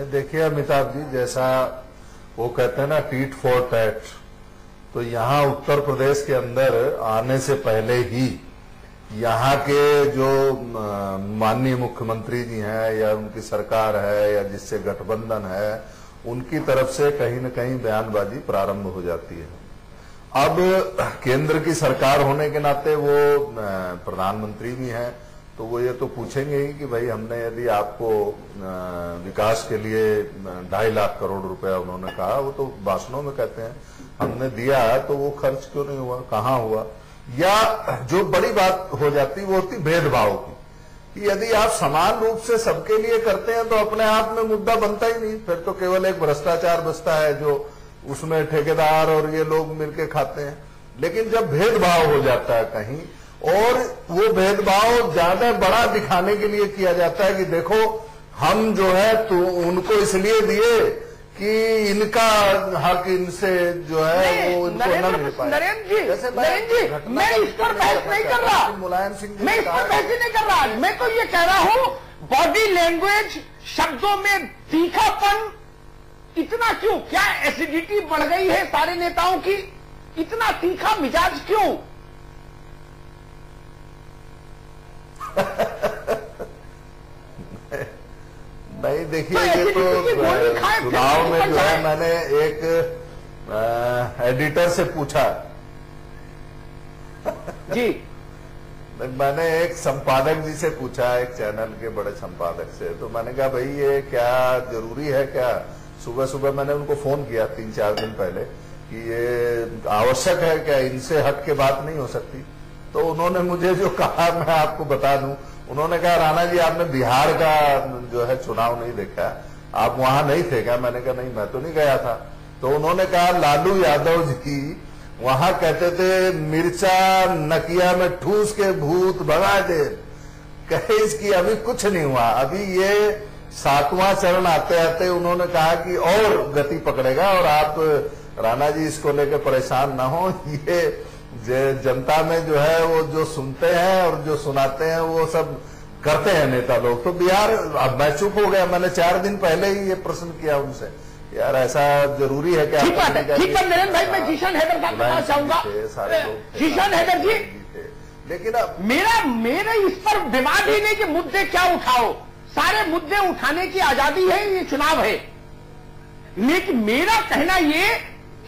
देखिए अमिताभ जी, जैसा वो कहते हैं ना टीट फॉर टैट, तो यहाँ उत्तर प्रदेश के अंदर आने से पहले ही यहाँ के जो माननीय मुख्यमंत्री जी हैं या उनकी सरकार है या जिससे गठबंधन है, उनकी तरफ से कहीं न कहीं बयानबाजी प्रारंभ हो जाती है। अब केंद्र की सरकार होने के नाते वो प्रधानमंत्री भी हैं, तो वो ये तो पूछेंगे ही कि भाई हमने यदि आपको विकास के लिए 2.5 लाख करोड़ रुपया उन्होंने कहा, वो तो भाषणों में कहते हैं हमने दिया, तो वो खर्च क्यों नहीं हुआ, कहाँ हुआ। या जो बड़ी बात हो जाती वो होती भेदभाव की, कि यदि आप समान रूप से सबके लिए करते हैं तो अपने आप में मुद्दा बनता ही नहीं, फिर तो केवल एक भ्रष्टाचार बचता है जो उसमें ठेकेदार और ये लोग मिलके खाते हैं। लेकिन जब भेदभाव हो जाता है कहीं, और वो भेदभाव ज्यादा बड़ा दिखाने के लिए किया जाता है कि देखो हम जो है तो उनको इसलिए दिए कि इनका हक इनसे जो है वो इनको न मिल पाए। नरेंद्र जी, मैं इस पर बहस नहीं कर रहा, मुलायम सिंह जी, मैं इस पर बहस नहीं कर रहा, मैं तो ये कह रहा हूं बॉडी लैंग्वेज, शब्दों में तीखापन इतना क्यों? क्या एसिडिटी बढ़ गई है सारे नेताओं की? इतना तीखा मिजाज क्यों? नहीं देखिए, ये तो चुनाव में जो है मैंने एक एडिटर से पूछा जी, मैंने एक संपादक जी से पूछा, एक चैनल के बड़े संपादक से, तो मैंने कहा भाई ये क्या जरूरी है क्या? सुबह सुबह मैंने उनको फोन किया 3-4 दिन पहले कि ये आवश्यक है क्या, इनसे हट के बात नहीं हो सकती। तो उन्होंने मुझे जो कहा मैं आपको बता दूं, उन्होंने कहा राणा जी आपने बिहार का जो है चुनाव नहीं देखा, आप वहां नहीं थे क्या? मैंने कहा नहीं, मैं तो नहीं गया था। तो उन्होंने कहा लालू यादव जी वहां कहते थे मिर्चा नकिया में ठूस के भूत भगा दे, कहे इसकी अभी कुछ नहीं हुआ, अभी ये 7वां चरण आते आते उन्होंने कहा कि और गति पकड़ेगा, और आप राणा जी इसको लेकर परेशान ना हो, ये जनता में जो है वो जो सुनते हैं और जो सुनाते हैं वो सब करते हैं नेता लोग। तो बिहार, अब मैं चुप हो गया, मैंने 4 दिन पहले ही ये प्रश्न किया उनसे, यार ऐसा जरूरी है क्या? ठीक है नरेंद्र भाई, मैं जीशन हैदर साहब बताना चाहूंगा। जीशन हैदर जी, लेकिन अब मेरा इस पर विवाद ही नहीं कि मुद्दे क्या उठाओ, सारे मुद्दे उठाने की आजादी है, ये चुनाव है। लेकिन मेरा कहना ये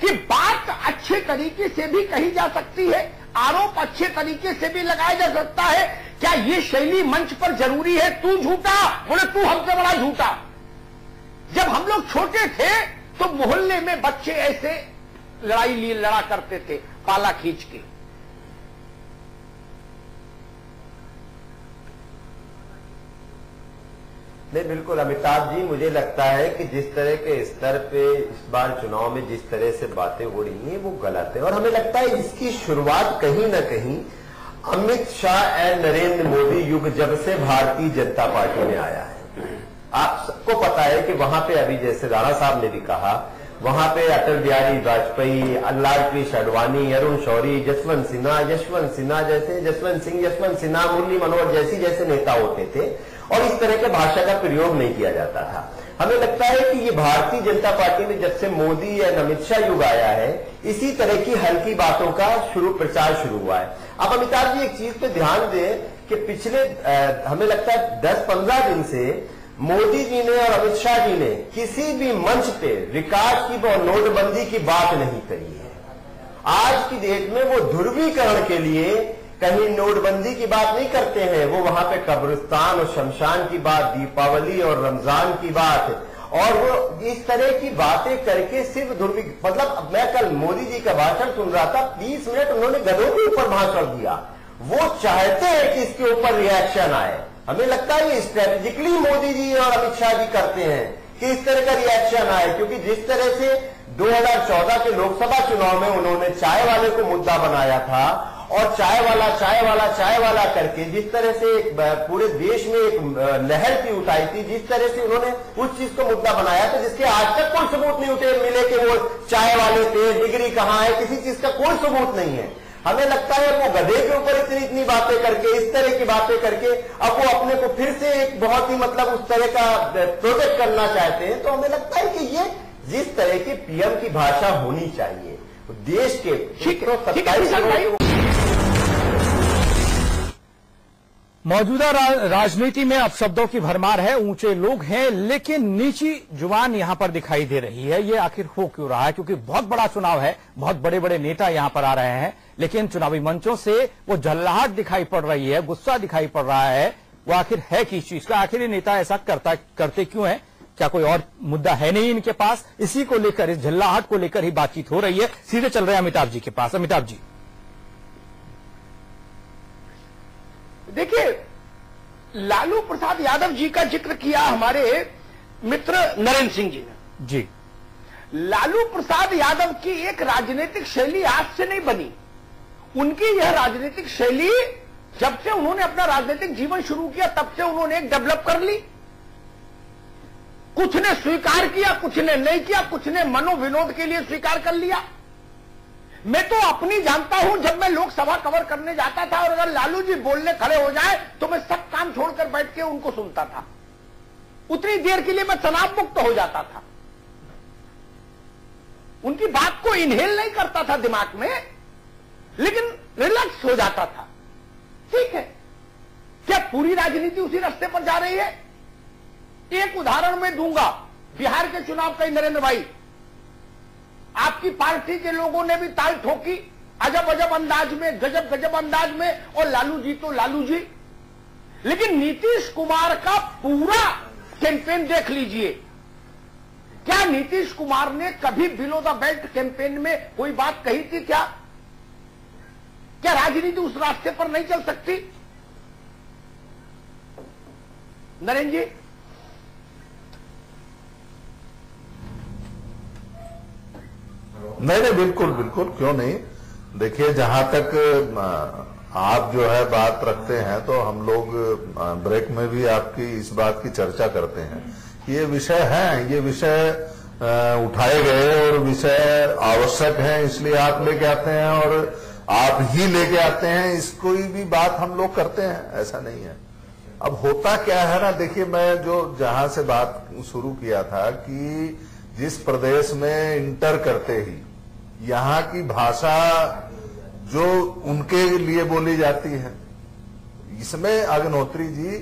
कि बात अच्छे तरीके से भी कही जा सकती है, आरोप अच्छे तरीके से भी लगाया जा सकता है। क्या ये शैली मंच पर जरूरी है? तू झूठा, बोले तू हमसे बड़ा झूठा। जब हम लोग छोटे थे तो मोहल्ले में बच्चे ऐसे लड़ा करते थे पाला खींच के। नहीं, बिल्कुल अमिताभ जी, मुझे लगता है कि जिस तरह के स्तर पे इस बार चुनाव में जिस तरह से बातें हो रही हैं वो गलत है, और हमें लगता है इसकी शुरुआत कहीं न कहीं अमित शाह एंड नरेंद्र मोदी युग जब से भारतीय जनता पार्टी में आया है। आप सबको पता है कि वहां पे अभी जैसे राणा साहब ने भी कहा, वहां पे अटल बिहारी वाजपेयी, लाल कृष्ण आडवाणी, अरुण शौरी, जसवंत सिन्हा जैसे जसवंत सिन्हा, मुरली मनोहर जैसे नेता होते थे, और इस तरह के भाषा का प्रयोग नहीं किया जाता था। हमें लगता है कि ये भारतीय जनता पार्टी में जब से मोदी या अमित शाह युग आया है, इसी तरह की हल्की बातों का प्रचार शुरू हुआ है। अब अमिताभ जी एक चीज पे ध्यान दें कि पिछले हमें लगता है 10-15 दिन से मोदी जी ने और अमित शाह जी ने किसी भी मंच पे विकास की और नोटबंदी की बात नहीं करी है। आज की डेट में वो ध्रुवीकरण के लिए कहीं नोटबंदी की बात नहीं करते हैं, वो वहां पे कब्रिस्तान और शमशान की बात, दीपावली और रमजान की बात, और वो इस तरह की बातें करके सिर्फ मतलब मैं कल मोदी जी का भाषण सुन रहा था, 20 मिनट उन्होंने गधों के ऊपर भाषण दिया। वो चाहते हैं कि इसके ऊपर रिएक्शन आए। हमें लगता है ये स्ट्रेटेजिकली मोदी जी और अमित शाह जी करते हैं कि इस तरह का रिएक्शन आए, क्योंकि जिस तरह से 2014 के लोकसभा चुनाव में उन्होंने चाय वाले को मुद्दा बनाया था, और चाय वाला करके जिस तरह से पूरे देश में एक लहर की उठाई थी, जिस तरह से उन्होंने उस चीज को मुद्दा बनाया था जिसके आज तक कोई सबूत नहीं मिले कि वो चाय वाले थे, डिग्री कहां है, किसी चीज का कोई सबूत नहीं है। हमें लगता है वो गधे के ऊपर इतनी बातें करके, इस तरह की बातें करके अब वो अपने को फिर से एक बहुत ही मतलब उस तरह का प्रोजेक्ट करना चाहते हैं। तो हमें लगता है कि ये जिस तरह की पीएम की भाषा होनी चाहिए देश के 127 मौजूदा राजनीति में अपशब्दों की भरमार है, ऊंचे लोग हैं, लेकिन नीची जुबान यहां पर दिखाई दे रही है। ये आखिर हो क्यों रहा है? क्योंकि बहुत बड़ा चुनाव है, बहुत बड़े बड़े नेता यहां पर आ रहे हैं, लेकिन चुनावी मंचों से वो झल्लाहट दिखाई पड़ रही है, गुस्सा दिखाई पड़ रहा है। वो आखिर है किस चीज का? आखिर ये नेता ऐसा करते क्यों है? क्या कोई और मुद्दा है नहीं इनके पास? इसी को लेकर, इस झल्लाहट को लेकर ही बातचीत हो रही है। सीधे चल रहे हैं अमिताभ जी के पास। अमिताभ जी, देखिए, लालू प्रसाद यादव जी का जिक्र किया हमारे मित्र नरेंद्र सिंह जी ने। जी, लालू प्रसाद यादव की एक राजनीतिक शैली आज से नहीं बनी। उनकी यह राजनीतिक शैली जब से उन्होंने अपना राजनीतिक जीवन शुरू किया तब से उन्होंने एक डेवलप कर ली। कुछ ने स्वीकार किया, कुछ ने नहीं किया, कुछ ने मनोविनोद के लिए स्वीकार कर लिया। मैं तो अपनी जानता हूं, जब मैं लोकसभा कवर करने जाता था और अगर लालू जी बोलने खड़े हो जाए तो मैं सब काम छोड़कर बैठ के उनको सुनता था। उतनी देर के लिए मैं तनाव मुक्त हो जाता था। उनकी बात को इनहेल नहीं करता था दिमाग में, लेकिन रिलैक्स हो जाता था। ठीक है, क्या पूरी राजनीति उसी रास्ते पर जा रही है? एक उदाहरण मैं दूंगा, बिहार के चुनाव का ही। नरेंद्र भाई, आपकी पार्टी के लोगों ने भी ताल ठोकी अजब अजब अंदाज में, गजब गजब अंदाज में, और लालू जी तो लालू जी। लेकिन नीतीश कुमार का पूरा कैंपेन देख लीजिए। क्या नीतीश कुमार ने कभी बिलो द बेल्ट कैंपेन में कोई बात कही थी? क्या राजनीति उस रास्ते पर नहीं चल सकती? नरेंद्र जी, नहीं, बिल्कुल बिल्कुल, क्यों नहीं। देखिए, जहां तक आप जो है बात रखते हैं तो हम लोग ब्रेक में भी आपकी इस बात की चर्चा करते हैं कि ये विषय है, ये विषय उठाए गए और विषय आवश्यक है, इसलिए आप लेके आते हैं और आप ही लेके आते हैं। इसको भी बात हम लोग करते हैं, ऐसा नहीं है। अब होता क्या है ना, देखिए, मैं जो जहां से बात शुरू किया था कि जिस प्रदेश में इंटर करते ही यहाँ की भाषा जो उनके लिए बोली जाती है, इसमें अग्निहोत्री जी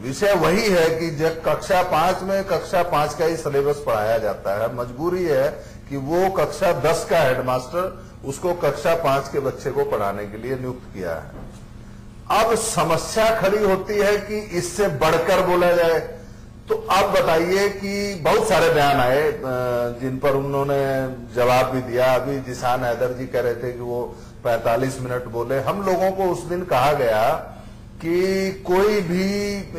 विषय वही है कि जब कक्षा 5 में कक्षा 5 का ही सिलेबस पढ़ाया जाता है। मजबूरी है कि वो कक्षा 10 का हेडमास्टर उसको कक्षा 5 के बच्चे को पढ़ाने के लिए नियुक्त किया है। अब समस्या खड़ी होती है कि इससे बढ़कर बोला जाए। तो अब बताइए कि बहुत सारे बयान आए जिन पर उन्होंने जवाब भी दिया। अभी जिशान हैदर जी कह रहे थे कि वो 45 मिनट बोले। हम लोगों को उस दिन कहा गया कि कोई भी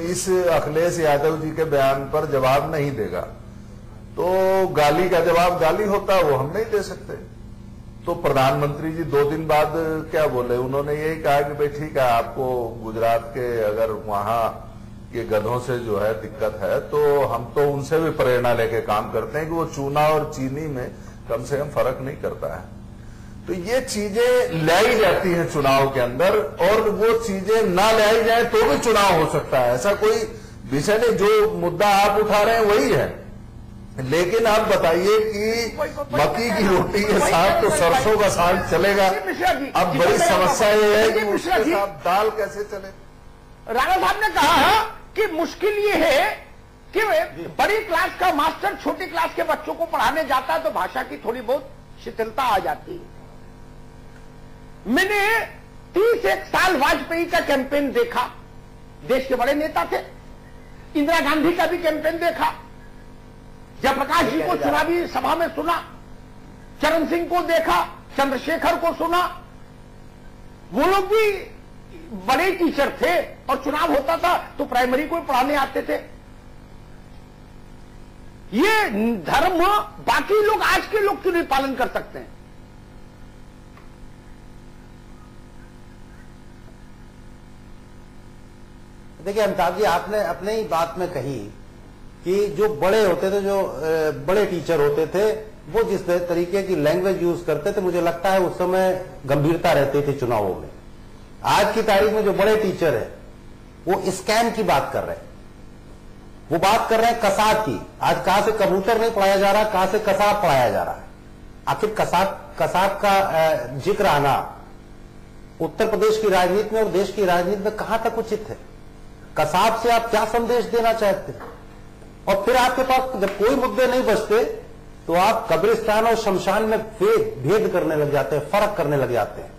इस अखिलेश यादव जी के बयान पर जवाब नहीं देगा, तो गाली का जवाब गाली होता, वो हम नहीं दे सकते। तो प्रधानमंत्री जी 2 दिन बाद क्या बोले? उन्होंने यही कहा कि भाई ठीक है, आपको गुजरात के अगर वहां के गधों से जो है दिक्कत है तो हम तो उनसे भी प्रेरणा लेके काम करते हैं कि वो चूना और चीनी में कम से कम फर्क नहीं करता है। तो ये चीजें लाई जाती हैं चुनाव के अंदर, और वो चीजें ना लाई जाए तो भी चुनाव हो सकता है। ऐसा कोई विषय नहीं, जो मुद्दा आप उठा रहे हैं वही है। लेकिन आप बताइए कि मक्की की रोटी के साथ तो सरसों का साग चलेगा। अब बड़ी समस्या ये है कि उसके साथ दाल कैसे चले। राणा साहब ने कहा कि मुश्किल ये है कि बड़ी क्लास का मास्टर छोटी क्लास के बच्चों को पढ़ाने जाता है तो भाषा की थोड़ी बहुत शिथिलता आ जाती है। मैंने 31 साल वाजपेयी का कैंपेन देखा, देश के बड़े नेता थे। इंदिरा गांधी का भी कैंपेन देखा, जयप्रकाश जी को चुनावी सभा में सुना, चरण सिंह को देखा, चंद्रशेखर को सुना। वो लोग भी बड़े टीचर थे और चुनाव होता था तो प्राइमरी को पढ़ाने आते थे। ये धर्म बाकी लोग, आज के लोग क्यों नहीं पालन कर सकते हैं? देखिए अमिताभ जी, आपने अपने ही बात में कही कि जो बड़े होते थे, जो बड़े टीचर होते थे, वो जिस तरीके की लैंग्वेज यूज करते थे, मुझे लगता है उस समय गंभीरता रहती थी चुनावों में। आज की तारीख में जो बड़े टीचर है वो स्कैम की बात कर रहे हैं, वो बात कर रहे हैं कसाब की। आज कहां से कबूतर नहीं पढ़ाया जा रहा, कहां से कसाब पढ़ाया जा रहा है। आखिर कसाब का जिक्र आना उत्तर प्रदेश की राजनीति में और देश की राजनीति में कहां तक उचित है? कसाब से आप क्या संदेश देना चाहते हैं? और फिर आपके पास जब कोई मुद्दे नहीं बचते तो आप कब्रिस्तान और शमशान में भेद करने लग जाते हैं, फर्क करने लग जाते हैं।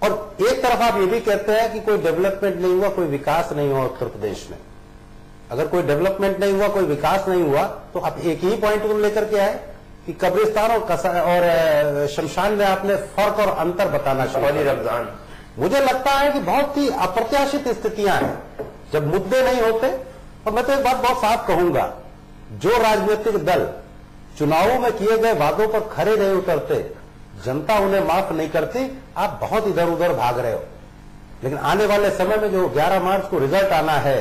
और एक तरफ आप ये भी कहते हैं कि कोई डेवलपमेंट नहीं हुआ, कोई विकास नहीं हुआ उत्तर प्रदेश में। अगर कोई डेवलपमेंट नहीं हुआ, कोई विकास नहीं हुआ, तो आप एक ही पॉइंट को लेकर के आए कि कब्रिस्तान और शमशान में आपने फर्क और अंतर बताना शुरू। रमजान मुझे लगता है कि बहुत ही अप्रत्याशित स्थितियां हैं जब मुद्दे नहीं होते। और मैं तो एक बात बहुत साफ कहूंगा, जो राजनीतिक दल चुनावों में किए गए वादों पर खरे नहीं उतरते, जनता उन्हें माफ नहीं करती। आप बहुत इधर उधर भाग रहे हो, लेकिन आने वाले समय में जो 11 मार्च को रिजल्ट आना है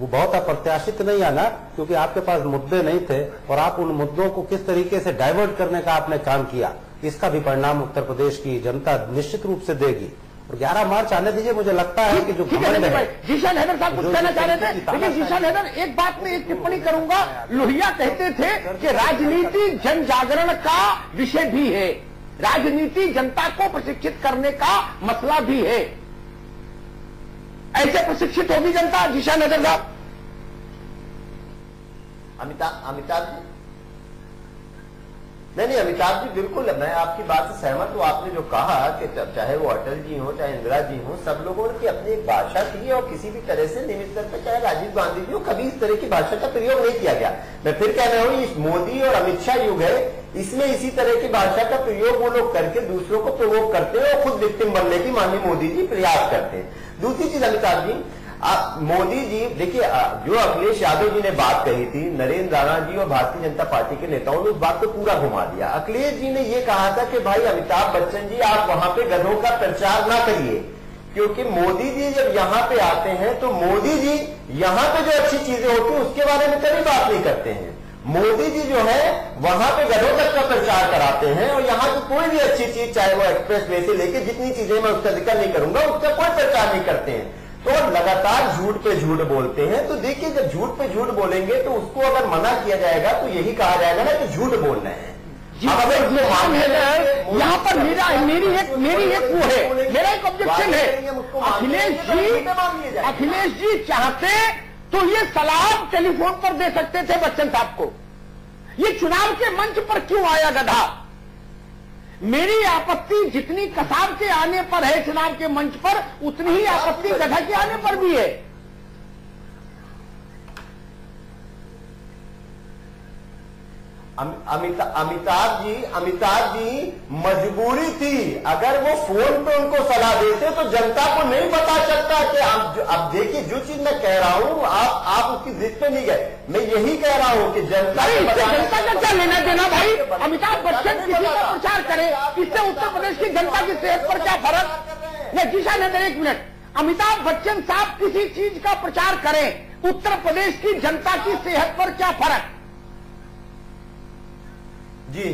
वो बहुत अप्रत्याशित नहीं आना, क्योंकि आपके पास मुद्दे नहीं थे और आप उन मुद्दों को किस तरीके से डाइवर्ट करने का आपने काम किया, इसका भी परिणाम उत्तर प्रदेश की जनता निश्चित रूप से देगी। और 11 मार्च आने दीजिए। मुझे लगता है कि जो जीशान हैदर साहब कुछ कहना चाह रहे थे, लेकिन जीशान हैदर एक बात में एक टिप्पणी करूंगा। लोहिया कहते थे कि राजनीति जन जागरण का विषय भी है, राजनीति जनता को प्रशिक्षित करने का मसला भी है। ऐसे प्रशिक्षित होगी जनता जीशान हैदर साहब? अमिताभ जी नहीं, अमिताभ जी बिल्कुल मैं आपकी बात से सहमत हूं। आपने जो कहा कि चाहे वो अटल जी हो चाहे इंदिरा जी हो, सब लोगों की अपनी एक भाषा थी और किसी भी तरह से निमित स्तर पर चाहे राजीव गांधी जी हो, कभी इस तरह की भाषा का प्रयोग नहीं किया गया। मैं फिर कह रहा हूं, इस मोदी और अमित शाह युग है, इसमें इसी तरह की भाषा का प्रयोग वो लोग करके दूसरों को प्रोवोक करते हैं और खुद विक्टिम बनने की माननीय मोदी जी प्रयास करते हैं। दूसरी चीज अमिताभ जी, मोदी जी देखिए, जो अखिलेश यादव जी ने बात कही थी, नरेंद्र राणा जी और भारतीय जनता पार्टी के नेताओं ने उस बात को पूरा घुमा दिया। अखिलेश जी ने यह कहा था कि भाई अमिताभ बच्चन जी आप वहां पे गधों का प्रचार ना करिए, क्योंकि मोदी जी जब यहां पे आते हैं तो मोदी जी यहां पे जो अच्छी चीजें होती हैं उसके बारे में कभी बात नहीं करते हैं। मोदी जी जो है वहां पे गधों तक का प्रचार कराते हैं और यहां की कोई भी अच्छी चीज, चाहे वो एक्सप्रेस वे से लेके जितनी चीजें मैं उसका जिक्र नहीं करूंगा, उसका कोई प्रचार नहीं करते हैं। तो लगातार झूठ पे झूठ बोलते हैं। तो देखिए, जब झूठ पे झूठ बोलेंगे तो उसको अगर मना किया जाएगा तो यही कहा जाएगा ना कि झूठ बोल रहे हैं। यहाँ पर मेरी एक वो है, मेरा एक ऑब्जेक्शन है। अखिलेश जी चाहते तो ये सलाम टेलीफोन पर दे सकते थे बच्चन साहब को, ये चुनाव के मंच पर क्यों आया गधा? मेरी आपत्ति जितनी कसाब के आने पर है चुनाव के मंच पर, उतनी ही आपत्ति गधा के आने पर भी है। अमिताभ जी मजबूरी थी। अगर वो फोन पे उनको सलाह देते तो जनता को नहीं पता चलता कि अब देखिए, जो चीज मैं कह रहा हूं आप उसकी जिद पे नहीं गए। मैं यही कह रहा हूं कि जनता का क्या लेना देना भाई? अमिताभ बच्चन किसी का प्रचार करे, इससे उत्तर प्रदेश की जनता की सेहत पर क्या फर्क? नहीं जीशान हैदर, एक मिनट। अमिताभ बच्चन साहब किसी चीज का प्रचार करें, उत्तर प्रदेश की जनता की सेहत पर क्या फर्क? जी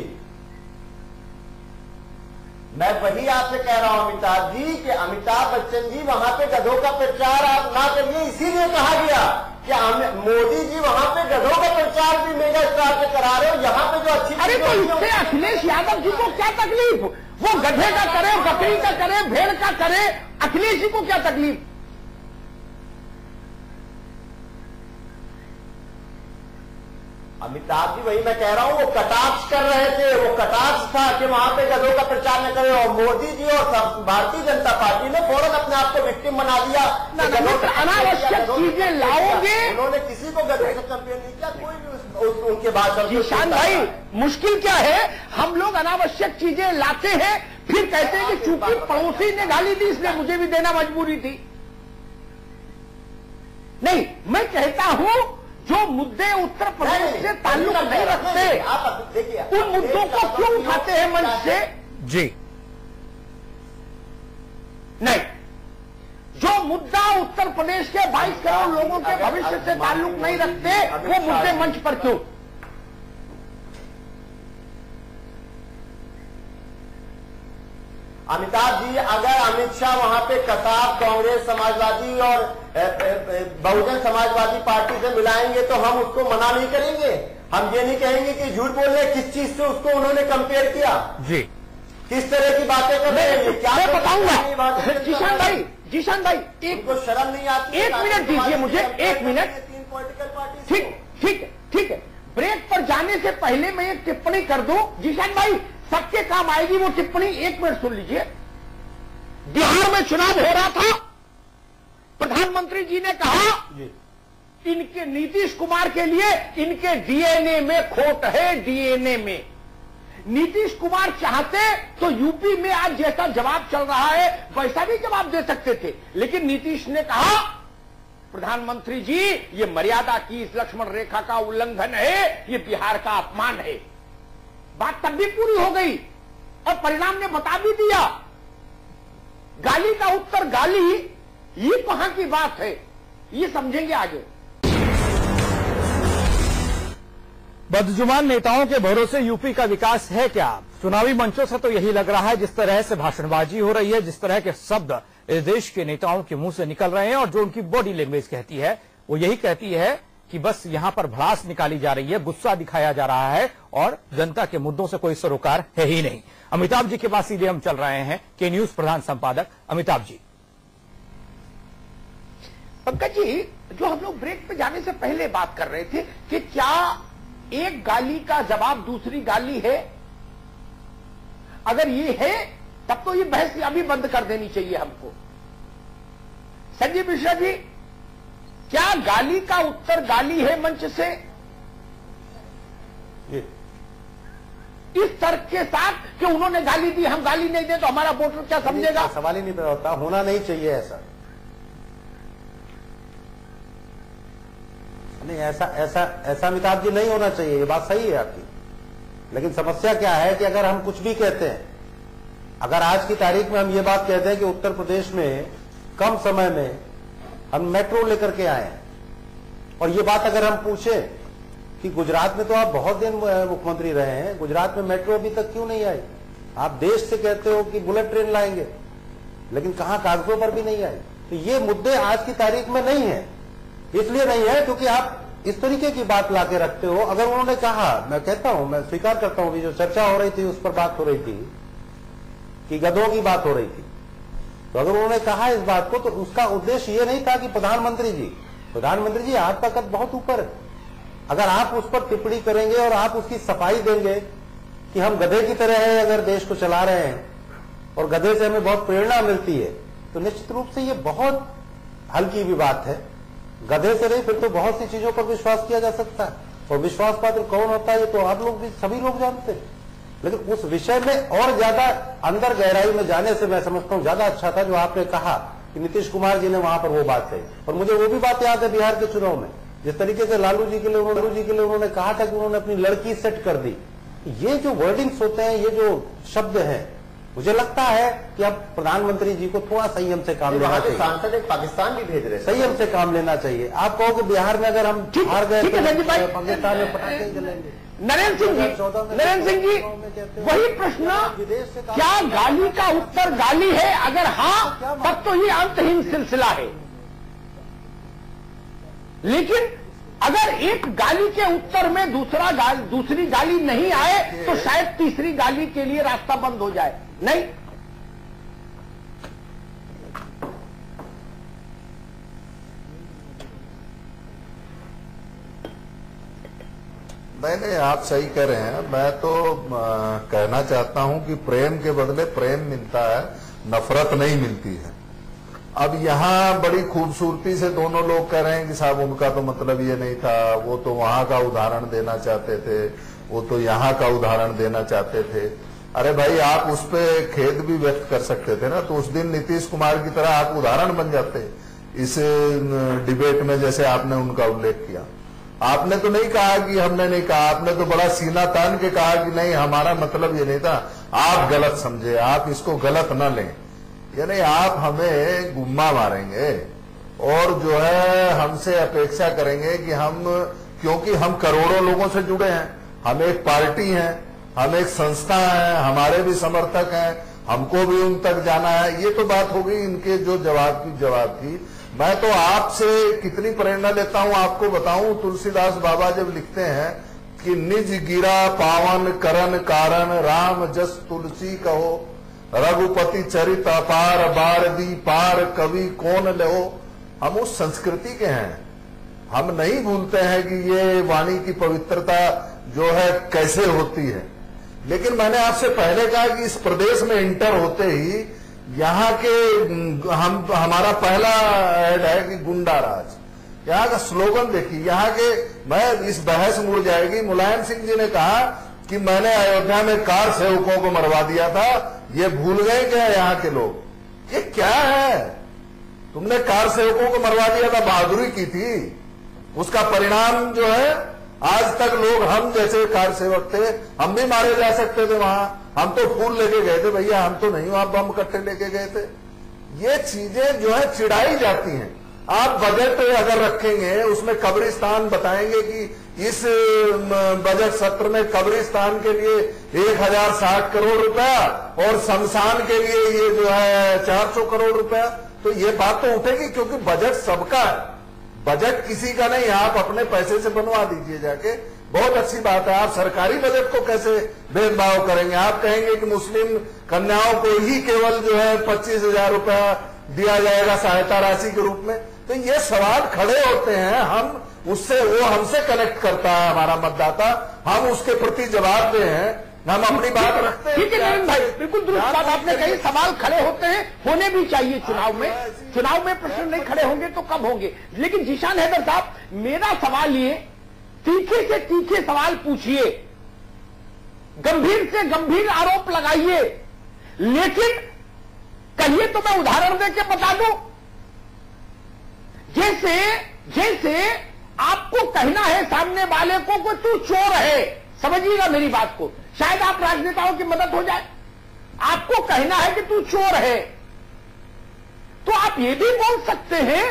मैं वही आपसे कह रहा हूं अमिताभ जी कि अमिताभ बच्चन जी वहां पे गधों का प्रचार आप ना करिए। इसीलिए कहा गया कि मोदी जी वहां पे गधों का प्रचार भी मेगा स्टार पे करा रहे हो। यहाँ पे जो अच्छी, अरे तो इससे अखिलेश यादव जी को क्या तकलीफ? वो गधे का करे, बकरी का करे, भेड़ का करे, अखिलेश जी को क्या तकलीफ? अमिताभ जी वही मैं कह रहा हूं, वो कटाक्ष कर रहे थे, वो कटाक्ष था कि वहां पे गधों का प्रचार न करें। और मोदी जी और भारतीय जनता पार्टी ने फौरन अपने आप को विक्टिम बना दिया। अनावश्यक चीजें लाओगे। उन्होंने किसी को गधे से कंपेयर नहीं किया, कोई भी उनके बाद। जीशान भाई, मुश्किल क्या है? हम लोग अनावश्यक चीजें लाते हैं, फिर कहते हैं कि चूंकि पड़ोसी ने गाली दी इसलिए मुझे भी देना मजबूरी थी। नहीं, मैं कहता हूं जो मुद्दे उत्तर प्रदेश से ताल्लुक नहीं रखते, आप देखिए, उन मुद्दों को क्यों उठाते हैं मंच से? जी नहीं, जो मुद्दा उत्तर प्रदेश के 22 करोड़ लोगों के भविष्य से ताल्लुक नहीं रखते, वो मुद्दे मंच पर क्यों? अमिताभ जी, अगर अमित शाह वहां पे कसाब कांग्रेस, समाजवादी और बहुजन समाजवादी पार्टी से मिलाएंगे तो हम उसको मना नहीं करेंगे। हम ये नहीं कहेंगे कि झूठ बोल रहे। किस चीज से उसको उन्होंने कंपेयर किया जी, किस तरह की बातें कर रहे हैं, क्या मैं बताऊंगा। जीशान भाई इनको शर्म नहीं आती? 1 मिनट दीजिए मुझे, 1 मिनट। 3 political party. ठीक है। ब्रेक पर जाने से पहले मैं एक टिप्पणी कर दूं। जीशान भाई, सबके काम आएगी वो टिप्पणी। 1 मिनट सुन लीजिए। बिहार में चुनाव हो रहा था, प्रधानमंत्री जी ने कहा इनके नीतीश कुमार के लिए इनके डीएनए में खोट है। डीएनए में नीतीश कुमार चाहते तो यूपी में आज जैसा जवाब चल रहा है वैसा भी जवाब दे सकते थे, लेकिन नीतीश ने कहा प्रधानमंत्री जी ये मर्यादा की इस लक्ष्मण रेखा का उल्लंघन है, ये बिहार का अपमान है। बात तब भी पूरी हो गई और परिणाम ने बता भी दिया। गाली का उत्तर गाली, ये कहां की बात है, ये समझेंगे आगे। बदजुबान नेताओं के भरोसे यूपी का विकास है क्या? चुनावी मंचों से तो यही लग रहा है। जिस तरह से भाषणबाजी हो रही है, जिस तरह के शब्द इस देश के नेताओं के मुंह से निकल रहे हैं और जो उनकी बॉडी लैंग्वेज कहती है वो यही कहती है कि बस यहां पर भड़ास निकाली जा रही है, गुस्सा दिखाया जा रहा है और जनता के मुद्दों से कोई सरोकार है ही नहीं। अमिताभ जी के पास सीधे हम चल रहे हैं। के न्यूज प्रधान संपादक अमिताभ जी। पंकज जी, जो हम लोग ब्रेक पे जाने से पहले बात कर रहे थे कि क्या एक गाली का जवाब दूसरी गाली है, अगर ये है तब तो ये बहस अभी बंद कर देनी चाहिए हमको। संजीव मिश्रा जी, क्या गाली का उत्तर गाली है मंच से? इस तर्क के साथ कि उन्होंने गाली दी, हम गाली नहीं दे तो हमारा वोटर क्या समझेगा? सवाल ही नहीं पैदा होता, होना नहीं चाहिए ऐसा। नहीं, ऐसा अमिताभ जी नहीं होना चाहिए, ये बात सही है आपकी। लेकिन समस्या क्या है कि अगर हम कुछ भी कहते हैं, अगर आज की तारीख में हम ये बात कहते हैं कि उत्तर प्रदेश में कम समय में हम मेट्रो लेकर के आए हैं, और ये बात अगर हम पूछें कि गुजरात में तो आप बहुत दिन मुख्यमंत्री रहे हैं, गुजरात में मेट्रो अभी तक क्यों नहीं आई? आप देश से कहते हो कि बुलेट ट्रेन लाएंगे, लेकिन कहां कागजों पर भी नहीं आई। तो ये मुद्दे आज की तारीख में नहीं है। इसलिए नहीं है क्योंकि आप इस तरीके की बात लाके रखते हो। अगर उन्होंने कहा, मैं कहता हूं, मैं स्वीकार करता हूं कि जो चर्चा हो रही थी उस पर बात हो रही थी कि गधों की बात हो रही थी, तो अगर उन्होंने कहा इस बात को तो उसका उद्देश्य ये नहीं था कि प्रधानमंत्री जी आपका कद बहुत ऊपर है। अगर आप उस पर टिप्पणी करेंगे और आप उसकी सफाई देंगे कि हम गधे की तरह है, अगर देश को चला रहे हैं और गधे से हमें बहुत प्रेरणा मिलती है, तो निश्चित रूप से ये बहुत हल्की भी बात है। गधे से नहीं, फिर तो बहुत सी चीजों पर विश्वास किया जा सकता है, और विश्वास पात्र कौन होता है ये तो आप लोग भी, सभी लोग जानते हैं। लेकिन उस विषय में और ज्यादा अंदर गहराई में जाने से मैं समझता हूं ज्यादा अच्छा था जो आपने कहा कि नीतीश कुमार जी ने वहां पर वो बात कही। और मुझे वो भी बात याद है बिहार के चुनाव में, जिस तरीके से लालू जी के लिए उन्होंने कहा था कि उन्होंने अपनी लड़की सेट कर दी। ये जो वर्डिंग्स होते हैं, ये जो शब्द हैं, मुझे लगता है कि अब प्रधानमंत्री जी को थोड़ा संयम से काम लेना चाहिए। सांसद एक पाकिस्तान भी भेज रहे, संयम से काम लेना चाहिए। आप कहो कि बिहार में अगर हम हार गए तो पाकिस्तान में पटाखे जलाएंगे। नरेंद्र सिंह जी, वही प्रश्न, क्या गाली का उत्तर गाली है? अगर हाँ, तब तो ये अंतहीन सिलसिला है। लेकिन अगर एक गाली के उत्तर में दूसरी गाली नहीं आए तो शायद तीसरी गाली के लिए रास्ता बंद हो जाए। नहीं, नहीं, आप सही कह रहे हैं। मैं तो कहना चाहता हूं कि प्रेम के बदले प्रेम मिलता है, नफरत नहीं मिलती है। अब यहाँ बड़ी खूबसूरती से दोनों लोग कह रहे हैं कि साहब उनका तो मतलब ये नहीं था, वो तो वहां का उदाहरण देना चाहते थे, वो तो यहाँ का उदाहरण देना चाहते थे। अरे भाई, आप उस पर खेद भी व्यक्त कर सकते थे ना, तो उस दिन नीतीश कुमार की तरह आप उदाहरण बन जाते इस डिबेट में, जैसे आपने उनका उल्लेख किया। आपने तो नहीं कहा कि हमने नहीं कहा, आपने तो बड़ा सीना तान के कहा कि नहीं, हमारा मतलब ये नहीं था, आप गलत समझे, आप इसको गलत न लें, यानी आप हमें गुम्मा मारेंगे और जो है हमसे अपेक्षा करेंगे कि हम, क्योंकि हम करोड़ों लोगों से जुड़े हैं, हम एक पार्टी हैं, हम एक संस्था हैं, हमारे भी समर्थक हैं, हमको भी उन तक जाना है। ये तो बात हो गई इनके जो जवाब की। मैं तो आपसे कितनी प्रेरणा लेता हूं आपको बताऊं। तुलसीदास बाबा जब लिखते हैं कि निज गिरा पावन करन कारण, राम जस तुलसी कहो, रघुपति चरित अपार, बारदी पार कवि कौन लहो। हम उस संस्कृति के हैं, हम नहीं भूलते हैं कि ये वाणी की पवित्रता जो है कैसे होती है। लेकिन मैंने आपसे पहले कहा कि इस प्रदेश में इंटर होते ही यहाँ के हमारा पहला ऐड है कि गुंडा राज। यहाँ का स्लोगन देखिए, यहाँ के, मैं इस बहस मुड़ जाएगी। मुलायम सिंह जी ने कहा कि मैंने अयोध्या में कार सेवकों को मरवा दिया था, ये भूल गए क्या यहाँ के लोग? ये क्या है? तुमने कार सेवकों को मरवा दिया था, बहादुरी की थी, उसका परिणाम जो है आज तक लोग, हम जैसे कार सेवक थे, हम भी मारे जा सकते थे वहां। हम तो फूल लेके गए थे भैया, हम तो नहीं वहां बम कट्टे लेके गए थे। ये चीजें जो है चिढ़ाई जाती हैं। आप बजट अगर रखेंगे उसमें कब्रिस्तान बताएंगे कि इस बजट सत्र में कब्रिस्तान के लिए 1060 करोड़ रुपया और शमशान के लिए ये जो है 400 करोड़ रुपया, तो ये बात तो उठेगी, क्योंकि बजट सबका है, बजट किसी का नहीं। आप अपने पैसे से बनवा दीजिए जाके, बहुत अच्छी बात है। आप सरकारी बजट को कैसे भेदभाव करेंगे? आप कहेंगे कि मुस्लिम कन्याओं को ही केवल जो है 25,000 रुपया दिया जाएगा सहायता राशि के रूप में। तो ये सवाल खड़े होते हैं, हम उससे, वो हमसे कनेक्ट करता है हमारा मतदाता, हम उसके प्रति जवाब दे हैं, हम अपनी बात रखते हैं। ठीक है नरेंद्र भाई, बिल्कुल दुरुस्त बात आपने कही। सवाल खड़े होते हैं, होने भी चाहिए चुनाव में। चुनाव में प्रश्न नहीं खड़े होंगे तो कब होंगे? लेकिन जीशान हैदर साहब, मेरा सवाल ये, तीखे से तीखे सवाल पूछिए, गंभीर से गंभीर आरोप लगाइए, लेकिन कहिए तो मैं उदाहरण देके बता दूं। जैसे आपको कहना है सामने वाले को कि तू चोर है, समझिएगा मेरी बात को, शायद आप राजनेताओं की मदद हो जाए। आपको कहना है कि तू चोर है, तो आप ये भी बोल सकते हैं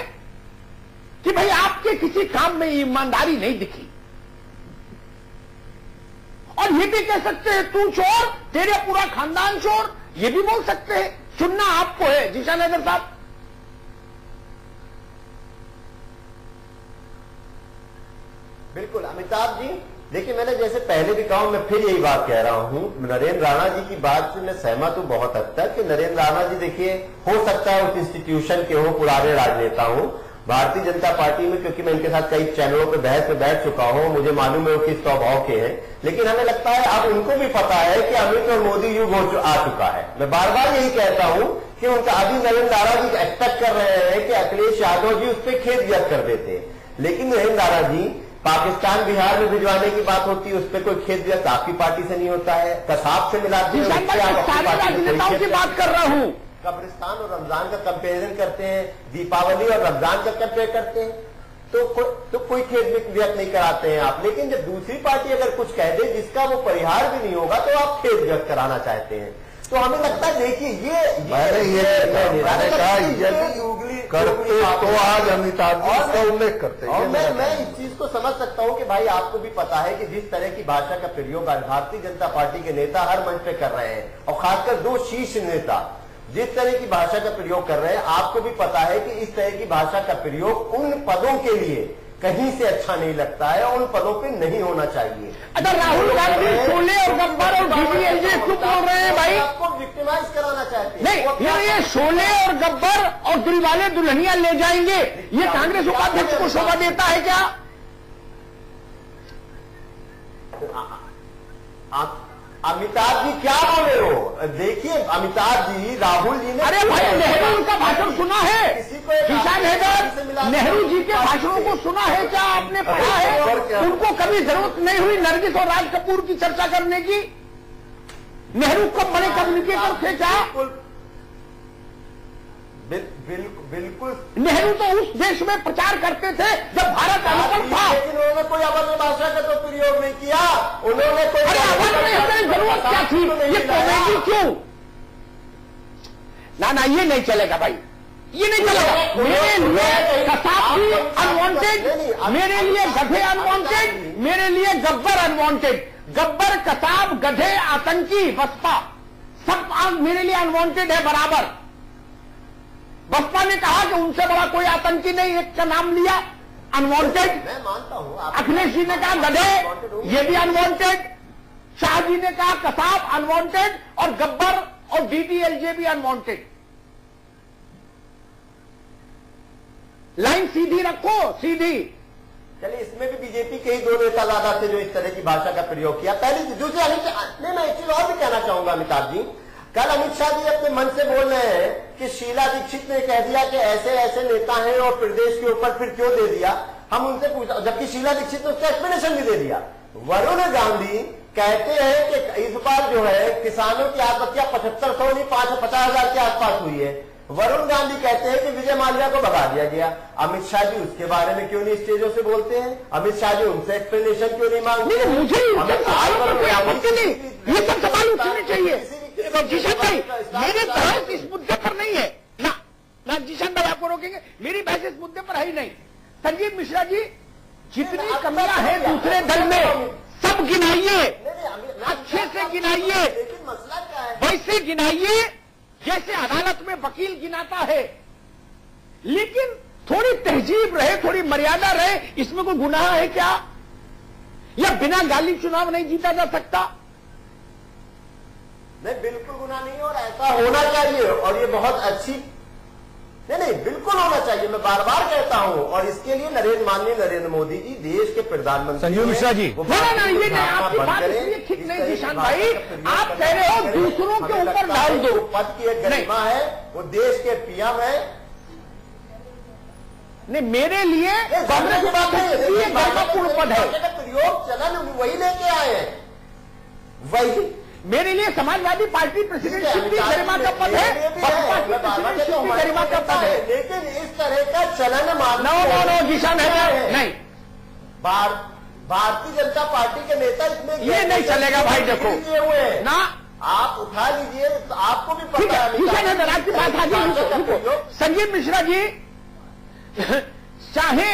कि भाई आपके किसी काम में ईमानदारी नहीं दिखी, और ये भी कह सकते हैं तू चोर, तेरे पूरा खानदान चोर, ये भी बोल सकते हैं। चुनना आपको है जीशान हैदर साहब। बिल्कुल अमिताभ जी, देखिए मैंने जैसे पहले भी कहा, मैं फिर यही बात कह रहा हूं, नरेंद्र राणा जी की बात से मैं सहमत हूं बहुत हद तक कि नरेंद्र राणा जी देखिए, हो सकता है उस इंस्टीट्यूशन के हो, पुराने राजनेता हो भारतीय जनता पार्टी में, क्योंकि मैं इनके साथ कई चैनलों पर बहस में बैठ चुका हूं, मुझे मालूम है वो किस स्वभाव के हैं। लेकिन हमें लगता है अब उनको भी पता है कि अमित और मोदी युग आ चुका है। मैं बार बार यही कहता हूं कि उनका अभी नरेंद्र राणा जी एक्सपेक्ट कर रहे हैं कि अखिलेश यादव जी उस पर खेद व्यक्त कर देते हैं, लेकिन नरेंद्र राणा जी पाकिस्तान बिहार में भिजवाने की बात होती है, उस पर कोई खेद व्यक्त आपकी पार्टी से नहीं होता है। कसाब से मिलाते हैं, राजनेताओं की बात कर रहा हूं। कब्रिस्तान और रमजान का कंपेरिजन करते हैं, दीपावली और रमजान का कंपेयर करते हैं, तो कोई खेद व्यक्त नहीं कराते हैं आप। लेकिन जब दूसरी पार्टी अगर कुछ कह दे जिसका वो परिहार भी नहीं होगा, तो आप खेद व्यक्त कराना चाहते हैं। तो हमें लगता है देखिए मैंने कहा यदि करते तो आज अमिताभ जी का उल्लेख करते हैं। और मैं इस चीज को समझ सकता हूं कि भाई आपको भी पता है कि जिस तरह की भाषा का प्रयोग आज भारतीय जनता पार्टी के नेता हर मंच पे कर रहे हैं, और खासकर दो शीर्ष नेता जिस तरह की भाषा का प्रयोग कर रहे हैं, आपको भी पता है कि इस तरह की भाषा का प्रयोग उन पदों के लिए कहीं से अच्छा नहीं लगता है, उन पदों पे नहीं होना चाहिए। अगर राहुल गांधी शोले और गब्बर और डीडीएलजे क्यों बोल रहे हैं भाई? आपको विक्टिमाइज कराना चाहते हैं। नहीं, फिर ये शोले और गब्बर और दिलवाले दुल्हनिया ले जाएंगे, ये कांग्रेस उपाध्यक्ष को शोभा देता है क्या? अमिताभ जी क्या बोले हो? देखिए अमिताभ जी, राहुल जी ने, अरे भाई नेहरू का भाषण सुना है? जीशान हैदर, नेहरू जी के भाषणों को सुना है क्या? आपने पढ़ा है? उनको कभी जरूरत नहीं हुई नरगिस और राज कपूर की चर्चा करने की? नेहरू कब बड़े कम्युनिकेटर थे क्या? बिल्कुल। नेहरू तो उस देश में प्रचार करते थे जब भारत अनुपम था, लेकिन उन्होंने कोई अवध भाषा का तो प्रयोग नहीं किया। उन्होंने कोई अवध में हमें जरूरत क्या थी? ये कॉमेडी क्यों? ना ये नहीं चलेगा भाई, ये नहीं चलेगा। मेरे लिए कसाब भी अनवांटेड, मेरे लिए गधे अनवांटेड, मेरे लिए गब्बर अनवांटेड। गब्बर, कसाब, गधे, आतंकी, बसपा सब मेरे लिए अनवांटेड है बराबर। बसपा ने कहा कि उनसे बड़ा कोई आतंकी नहीं, एक का नाम लिया अनवांटेड। मैं मानता हूं अखिलेश जी ने कहा गधे, ये भी अनवांटेड। शाह जी ने कहा कसाब अनवांटेड, और गब्बर और डीडीएलजे भी अनवांटेड। लाइन सीधी रखो, सीधी। चलिए, इसमें भी बीजेपी के ही दो नेता ज्यादा थे जो इस तरह की भाषा का प्रयोग किया। पहली दूसरी मैं एक चीज और भी कहना चाहूंगा अमिताभ जी। कल अमित शाह जी अपने मन से बोल रहे हैं कि शीला दीक्षित ने कह दिया कि ऐसे ऐसे नेता हैं और प्रदेश के ऊपर फिर क्यों दे दिया। हम उनसे पूछा, जबकि शीला दीक्षित ने उसका एक्सप्लेनेशन भी दे दिया। वरुण गांधी कहते हैं कि इस बार जो है किसानों की आत्महत्या 7500 नहीं 50,000 के आसपास हुई है। वरुण गांधी कहते हैं कि विजय माल्या को भगा दिया गया। अमित शाह जी उसके बारे में क्यों नहीं स्टेजों से बोलते हैं? अमित शाह जी उनसे एक्सप्लेनेशन क्यों नहीं मांगते? मुझे कोई आपत्ति नहीं, ये सब सवाल उठने चाहिए। तो जिशन भाई, मेरे बहस इस मुद्दे पर नहीं है ना जिशन भाई, आपको रोकेंगे? मेरी बहस इस मुद्दे पर है ही नहीं। संजीव मिश्रा जी, जितनी कमियां हैं दूसरे दल में सब गिनाइए, अच्छे से गिनाइए, लेकिन मसला क्या है? वैसे गिनाइए जैसे अदालत में वकील गिनाता है, लेकिन थोड़ी तहजीब रहे, थोड़ी मर्यादा रहे। इसमें कोई गुनाह है क्या? या बिना गाली चुनाव नहीं जीता जा सकता? नहीं, बिल्कुल गुनाह नहीं, और ऐसा होना चाहिए, और ये बहुत अच्छी नहीं बिल्कुल होना चाहिए। मैं बार बार कहता हूं, और इसके लिए माननीय नरेंद्र मोदी जी देश के प्रधानमंत्री संजीव मिश्रा जी, ना ये आपकी बात इसलिए ठीक नहीं जिशान भाई, आप कह रहे हो दूसरों के ऊपर डाल दो। पद की एक गरिमा है, वो देश के पीएम है। नहीं, मेरे लिए कांग्रेस की बात है, ये गरिमापूर्ण पद है। प्रयोग चलन वही लेके आए हैं, वही मेरे लिए समाजवादी पार्टी प्रेसिडेंटशिप भी गरिमा का पद है, बसपा की प्रेसिडेंटशिप भी गरिमा का पद है। लेकिन इस तरह का चलन नो जिशान है नहीं, भारतीय जनता पार्टी के नेता इसमें ये नहीं चलेगा भाई। देखो हुए ना, आप उठा लीजिए, तो आपको भी ठीक पता है, आपकी बात आगे। संजीव मिश्रा जी, चाहे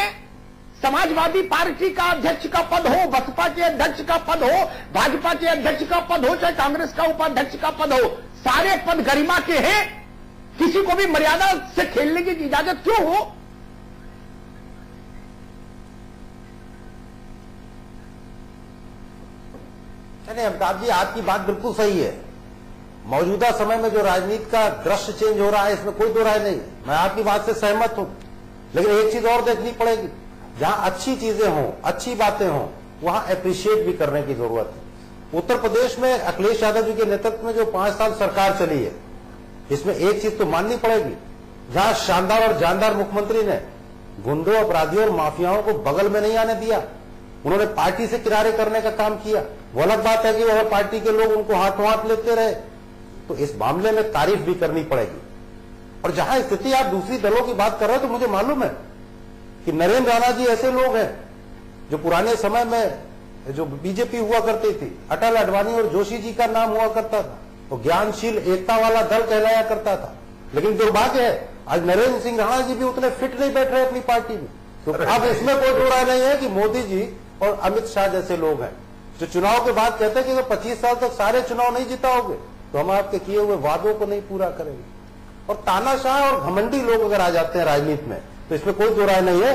समाजवादी पार्टी का अध्यक्ष का पद हो, बसपा के अध्यक्ष का पद हो, भाजपा के अध्यक्ष का पद हो, चाहे कांग्रेस का उपाध्यक्ष का पद हो, सारे पद गरिमा के हैं। किसी को भी मर्यादा से खेलने की इजाजत क्यों हो? नहीं, अमिताभ जी, आपकी बात बिल्कुल सही है। मौजूदा समय में जो राजनीति का दृश्य चेंज हो रहा है, इसमें कोई दो राय नहीं। मैं आपकी बात से सहमत हूं, लेकिन एक चीज और देखनी पड़ेगी। जहां अच्छी चीजें हों, अच्छी बातें हों, वहां अप्रिशिएट भी करने की जरूरत है। उत्तर प्रदेश में अखिलेश यादव जी के नेतृत्व में जो 5 साल सरकार चली है, इसमें एक चीज तो माननी पड़ेगी, जहां शानदार और जानदार मुख्यमंत्री ने गुंडों, अपराधियों और माफियाओं को बगल में नहीं आने दिया। उन्होंने पार्टी से किनारे करने का काम किया। वो अलग बात है कि वह पार्टी के लोग उनको हाथों हाथ लेते रहे, तो इस मामले में तारीफ भी करनी पड़ेगी। और जहां स्थिति आप दूसरी दलों की बात कर रहे हो, तो मुझे मालूम है कि नरेंद्र राणा जी ऐसे लोग हैं जो पुराने समय में जो बीजेपी हुआ करती थी, अटल, अडवाणी और जोशी जी का नाम हुआ करता था, तो ज्ञानशील एकता वाला दल कहलाया करता था। लेकिन दुर्भाग्य है, आज नरेंद्र सिंह राणा जी भी उतने फिट नहीं बैठ रहे अपनी पार्टी में। तो अब इसमें कोई दो राय नहीं है कि मोदी जी और अमित शाह जैसे लोग हैं जो चुनाव के बाद कहते हैं कि अगर 25 साल तक सारे चुनाव नहीं जिताओगे तो हम आपके किए हुए वादों को नहीं पूरा करेंगे। और तानाशाह और घमंडी लोग अगर आ जाते हैं राजनीति में, तो इसमें कोई दो राय नहीं है,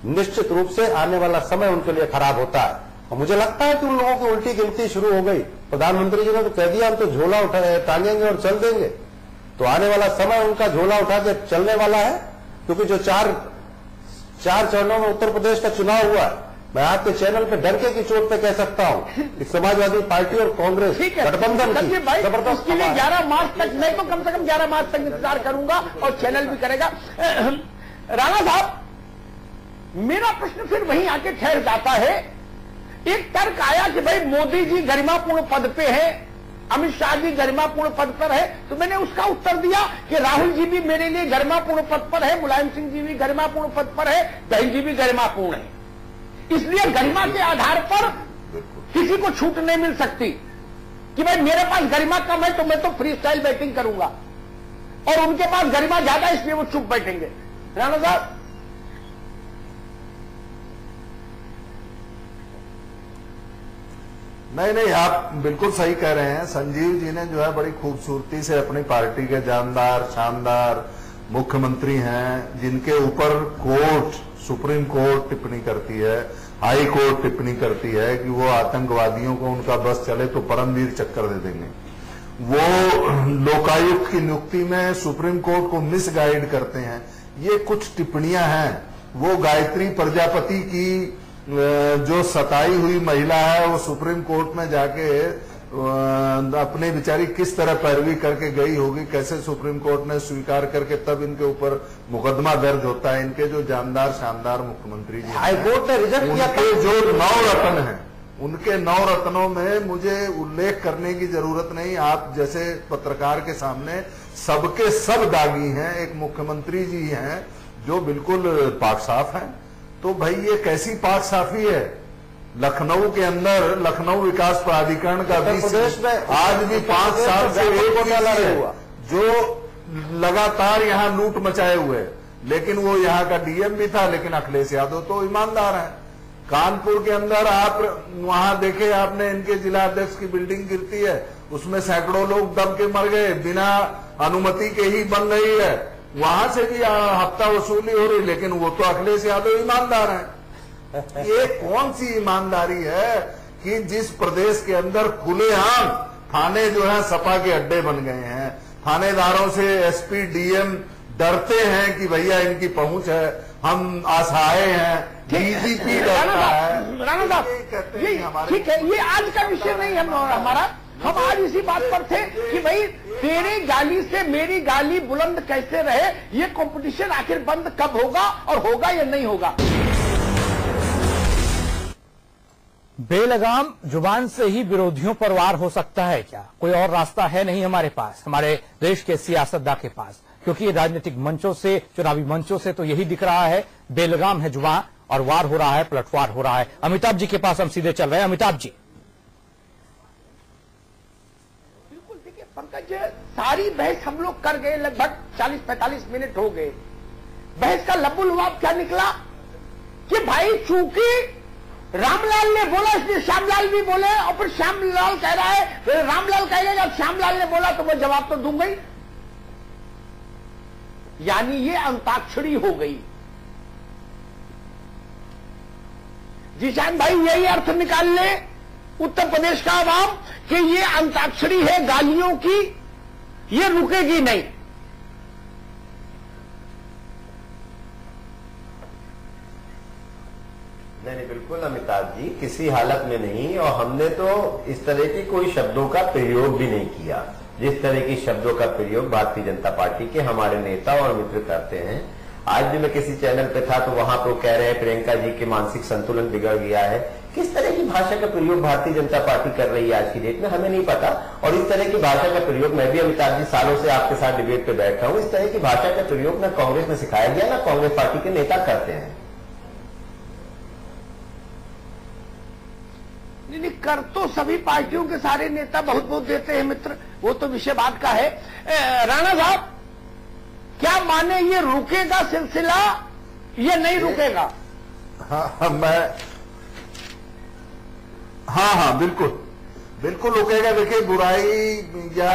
निश्चित रूप से आने वाला समय उनके लिए खराब होता है। और मुझे लगता है कि उन लोगों की उल्टी गिनती शुरू हो गई। प्रधानमंत्री जी ने तो कह दिया हम तो झोला उठा टांगेंगे और चल देंगे। तो आने वाला समय उनका झोला उठा के चलने वाला है, क्योंकि जो चार चरणों में उत्तर प्रदेश का चुनाव हुआ, मैं आपके चैनल पे डरके की चोट पे कह सकता हूं कि समाजवादी पार्टी और कांग्रेस गठबंधन की जबरदस्त। उसके लिए 11 मार्च तक, मैं तो कम से कम 11 मार्च तक इंतजार करूंगा और चैनल भी करेगा। राणा साहब, मेरा प्रश्न फिर वहीं आके ठहर जाता है। एक तर्क आया कि भाई मोदी जी गरिमापूर्ण पद पे है, अमित शाह जी गरिमापूर्ण पद पर है, तो मैंने उसका उत्तर दिया कि राहुल जी भी मेरे लिए गरिमापूर्ण पद पर है, मुलायम सिंह जी भी गरिमापूर्ण पद पर है, बहन जी भी गरिमापूर्ण है। इसलिए गरिमा के आधार पर किसी को छूट नहीं मिल सकती कि भाई मेरे पास गरिमा कम है तो मैं तो फ्री स्टाइल बैटिंग करूंगा, और उनके पास गरिमा ज्यादा है इसलिए वो चुप बैठेंगे। राणा साहब, नहीं, आप बिल्कुल सही कह रहे हैं। संजीव जी ने जो है बड़ी खूबसूरती से अपनी पार्टी के जानदार शानदार मुख्यमंत्री हैं, जिनके ऊपर कोर्ट, सुप्रीम कोर्ट टिप्पणी करती है, हाई कोर्ट टिप्पणी करती है कि वो आतंकवादियों को उनका बस चले तो परमवीर चक्कर दे देंगे। वो लोकायुक्त की नियुक्ति में सुप्रीम कोर्ट को मिसगाइड करते हैं। ये कुछ टिप्पणियां हैं। वो गायत्री प्रजापति की जो सताई हुई महिला है, वो सुप्रीम कोर्ट में जाके अपनी बेचारी किस तरह पैरवी करके गई होगी, कैसे सुप्रीम कोर्ट ने स्वीकार करके तब इनके ऊपर मुकदमा दर्ज होता है। इनके जो जानदार शानदार मुख्यमंत्री जी हाईकोर्ट ने रिजेक्ट किया। उनके जो 9 रत्न हैं, उनके 9 रत्नों में मुझे उल्लेख करने की जरूरत नहीं। आप जैसे पत्रकार के सामने सबके सब दागी हैं। एक मुख्यमंत्री जी हैं जो बिल्कुल पाक साफ हैं। तो भाई ये कैसी पाक साफी है? लखनऊ के अंदर लखनऊ विकास प्राधिकरण का प्रदेश में आज भी 5 साल से एक घोटाला हुआ, जो लगातार यहाँ लूट मचाए हुए, लेकिन वो यहाँ का डीएम भी था। लेकिन अखिलेश यादव तो ईमानदार हैं। कानपुर के अंदर आप वहां देखे आपने, इनके जिला अध्यक्ष की बिल्डिंग गिरती है, उसमें सैकड़ों लोग दब के मर गए, बिना अनुमति के ही बन रही है। वहां से भी हफ्ता वसूली हो रही, लेकिन वो तो अखिलेश यादव ईमानदार हैं। ये कौन सी ईमानदारी है कि जिस प्रदेश के अंदर खुलेआम थाने जो है सपा के अड्डे बन गए हैं, थानेदारों से एसपी डीएम डरते हैं कि भैया इनकी पहुंच है, हम असहाय हैं, डीजीपी डरता है। राणा साहब, ठीक है, ये आज का विषय नहीं है हमारा। हम आज इसी बात पर थे कि भाई तेरी गाली से मेरी गाली बुलंद कैसे रहे, ये कंपटीशन आखिर बंद कब होगा और होगा या नहीं होगा। बेलगाम जुबान से ही विरोधियों पर वार हो सकता है क्या? कोई और रास्ता है नहीं हमारे पास, हमारे देश के सियासतदां के पास, क्योंकि राजनीतिक मंचों से, चुनावी मंचों से तो यही दिख रहा है, बेलगाम है जुबान और वार हो रहा है, पलटवार हो रहा है। अमिताभ जी के पास हम सीधे चल रहे हैं। अमिताभ जी, पंकज, सारी बहस हम लोग कर गए, लगभग 40-45 मिनट हो गए। बहस का लबुलुआब क्या निकला कि भाई चूंकि रामलाल ने बोला इसलिए श्यामलाल भी बोले, और फिर श्यामलाल कह रहा है, रामलाल कहेगा जब श्यामलाल ने बोला तो वो जवाब तो दूंगा ही। यानी ये अंताक्षरी हो गई। जिशान भाई यही अर्थ निकाल ले उत्तर प्रदेश का आवाम कि ये अंताक्षरी है गालियों की, ये रुकेगी नहीं। नहीं, बिल्कुल अमिताभ जी, किसी हालत में नहीं। और हमने तो इस तरह की कोई शब्दों का प्रयोग भी नहीं किया, जिस तरह की शब्दों का प्रयोग भारतीय जनता पार्टी के हमारे नेता और मित्र करते हैं। आज भी मैं किसी चैनल पे था तो वहां तो कह रहे हैं प्रियंका जी के मानसिक संतुलन बिगड़ गया है। किस तरह की भाषा का प्रयोग भारतीय जनता पार्टी कर रही है आज की डेट में, हमें नहीं पता। और इस तरह की भाषा का प्रयोग, मैं भी अमिताभ जी सालों से आपके साथ डिबेट पे बैठा हूं, इस तरह की भाषा का प्रयोग न कांग्रेस में सिखाया गया, न कांग्रेस पार्टी के नेता करते हैं। नहीं, कर तो सभी पार्टियों के सारे नेता बहुत बहुत देते हैं मित्र, वो तो विषय बात का है। राणा साहब, क्या माने ये रुकेगा सिलसिला, ये नहीं रुकेगा? हाँ, बिल्कुल रुकेगा। देखिए, बुराई या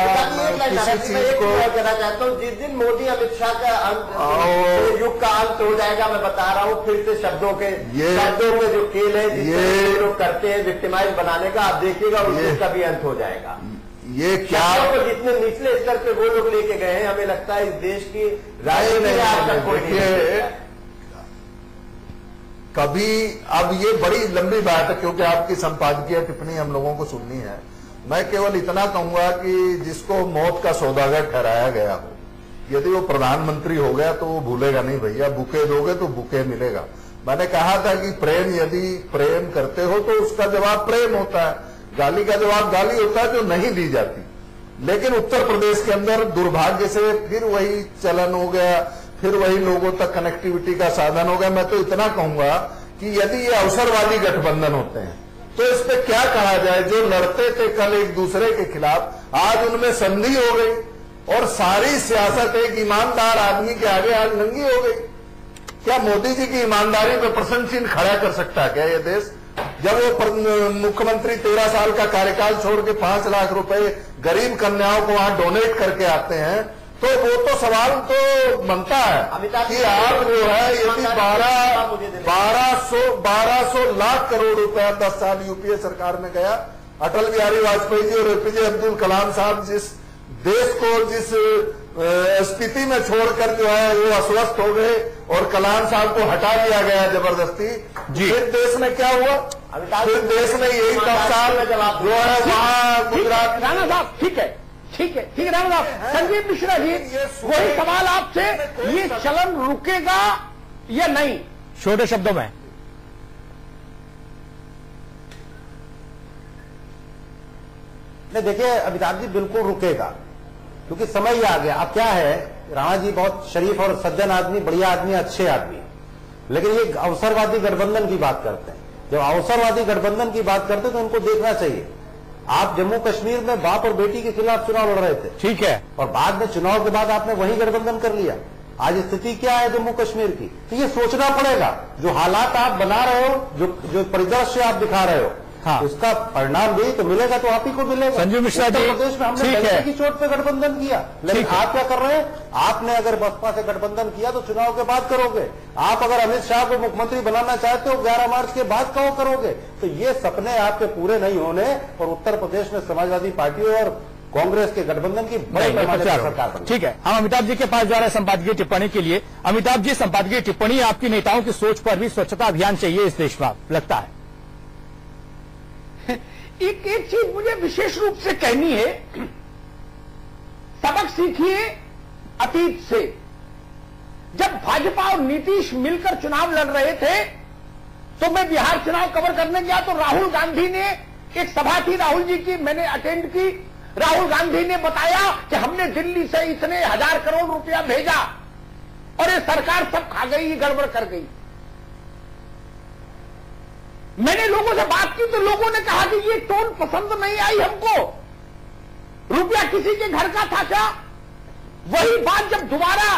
किसी चीज को कहना चाहता हूँ, जिस दिन मोदी अमित शाह का युग का अंत हो जाएगा, मैं बता रहा हूँ, फिर से शब्दों के जो खेल है ये लोग करते हैं विक्टिमाइज बनाने का, आप देखिएगा उसका भी अंत हो जाएगा। ये क्या जितने निचले स्तर पे वो लोग लेके गए हैं, हमें लगता है इस देश की राजनीति कभी, अब ये बड़ी लंबी बात है क्योंकि आपकी संपादकीय टिप्पणी हम लोगों को सुननी है। मैं केवल इतना कहूंगा कि जिसको मौत का सौदागर ठहराया गया हो, यदि वो प्रधानमंत्री हो गया तो वो भूलेगा नहीं भैया, बुके दोगे तो बुके मिलेगा। मैंने कहा था कि प्रेम, यदि प्रेम करते हो तो उसका जवाब प्रेम होता है, गाली का जवाब गाली होता है जो नहीं दी जाती। लेकिन उत्तर प्रदेश के अंदर दुर्भाग्य से फिर वही चलन हो गया, फिर वही लोगों तक कनेक्टिविटी का साधन हो गया। मैं तो इतना कहूंगा कि यदि ये अवसरवादी गठबंधन होते हैं तो इस पे क्या कहा जाए, जो लड़ते थे कल एक दूसरे के खिलाफ, आज उनमें संधि हो गई और सारी सियासत एक ईमानदार आदमी के आगे आज नंगी हो गई। क्या मोदी जी की ईमानदारी पे प्रश्न चिन्ह खड़ा कर सकता है क्या ये देश? जब वो मुख्यमंत्री 13 साल का कार्यकाल छोड़ के 5 लाख रुपए गरीब कन्याओं को वहां डोनेट करके आते हैं, तो वो तो सवाल तो बनता है कि आप जो है यदि 1200 लाख करोड़ रुपया 10 साल यूपीए सरकार में गया, अटल बिहारी वाजपेयी जी और एपीजे अब्दुल कलाम साहब जिस देश को जिस स्थिति में छोड़कर जो है वो अस्वस्थ हो गए और कलाम साहब को हटा दिया गया जबरदस्ती, फिर देश में क्या हुआ? फिर देश में यही 10 साल जो है वहां गुजरात। राणा साहब ठीक है राणा साहब। संजीव मिश्रा जी, वही सवाल आपसे, ये चलन रुकेगा या नहीं? छोटे शब्दों में देखिए अमिताभ जी, बिल्कुल रुकेगा, क्योंकि समय ही आ गया। अब क्या है, राणा जी बहुत शरीफ और सज्जन आदमी, बढ़िया आदमी, अच्छे आदमी, लेकिन ये अवसरवादी गठबंधन की बात करते हैं। जब अवसरवादी गठबंधन की बात करते हैं तो उनको देखना चाहिए। आप जम्मू कश्मीर में बाप और बेटी के खिलाफ चुनाव लड़ रहे थे, ठीक है, और बाद में चुनाव के बाद आपने वही गठबंधन कर लिया। आज स्थिति क्या है जम्मू कश्मीर की, तो ये सोचना पड़ेगा। जो हालात आप बना रहे हो, जो परिदृश्य आप दिखा रहे हो, हाँ, उसका परिणाम भी तो मिलेगा, तो आप ही को मिलेगा। संजीव मिश्रा जी, प्रदेश में हमने पैसे की चोट पे गठबंधन किया, लेकिन आप क्या कर रहे हैं? आपने अगर बसपा से गठबंधन किया तो चुनाव के बाद करोगे। आप अगर अमित शाह को मुख्यमंत्री बनाना चाहते हो 11 मार्च के बाद कहो करोगे। तो ये सपने आपके पूरे नहीं होने, और उत्तर प्रदेश में समाजवादी पार्टी और कांग्रेस के गठबंधन की बड़ी पैमाने पर सरकार बनी। ठीक है, हम अमिताभ जी के पास जा रहे हैं संपादकीय टिप्पणी के लिए। अमिताभ जी, संपादकीय टिप्पणी आपकी नेताओं की सोच पर भी स्वच्छता अभियान चाहिए इस देश में, लगता है? एक चीज मुझे विशेष रूप से कहनी है, सबक सीखिए अतीत से। जब भाजपा और नीतीश मिलकर चुनाव लड़ रहे थे तो मैं बिहार चुनाव कवर करने गया, तो राहुल गांधी ने, एक सभा थी राहुल जी की, मैंने अटेंड की। राहुल गांधी ने बताया कि हमने दिल्ली से इतने 1000 करोड़ रुपया भेजा और ये सरकार सब खा गई, गड़बड़ कर गई। मैंने लोगों से बात की तो लोगों ने कहा कि ये टोन पसंद नहीं आई हमको, रुपया किसी के घर का था क्या? वही बात जब दोबारा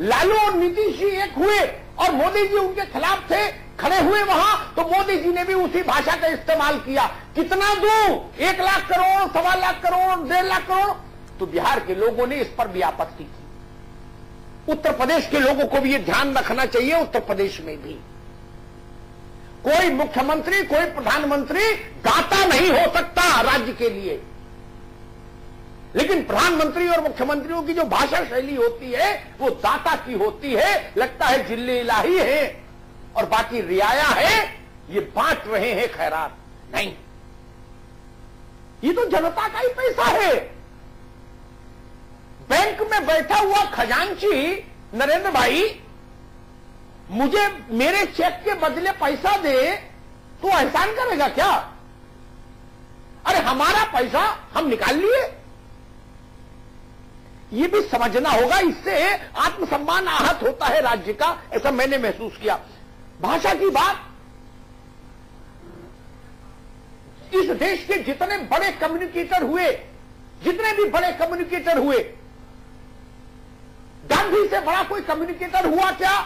लालू और नीतीश जी एक हुए और मोदी जी उनके खिलाफ थे, खड़े हुए वहां, तो मोदी जी ने भी उसी भाषा का इस्तेमाल किया। कितना दूं? 1 लाख करोड़, 1.25 लाख करोड़, 1.5 लाख करोड़। तो बिहार के लोगों ने इस पर भी आपत्ति की। उत्तर प्रदेश के लोगों को भी ये ध्यान रखना चाहिए, उत्तर प्रदेश में भी कोई मुख्यमंत्री, कोई प्रधानमंत्री दाता नहीं हो सकता राज्य के लिए, लेकिन प्रधानमंत्री और मुख्यमंत्रियों की जो भाषा शैली होती है वो दाता की होती है। लगता है जिल्ले इलाही है और बाकी रियाया है, ये बांट रहे हैं खैरात। नहीं, ये तो जनता का ही पैसा है। बैंक में बैठा हुआ खजांची नरेंद्र भाई मुझे मेरे चेक के बदले पैसा दे तो एहसान करेगा क्या? अरे हमारा पैसा हम निकाल लिए, ये भी समझना होगा। इससे आत्मसम्मान आहत होता है राज्य का, ऐसा मैंने महसूस किया। भाषा की बात, इस देश के जितने बड़े कम्युनिकेटर हुए, जितने भी बड़े कम्युनिकेटर हुए, गांधी से बड़ा कोई कम्युनिकेटर हुआ क्या?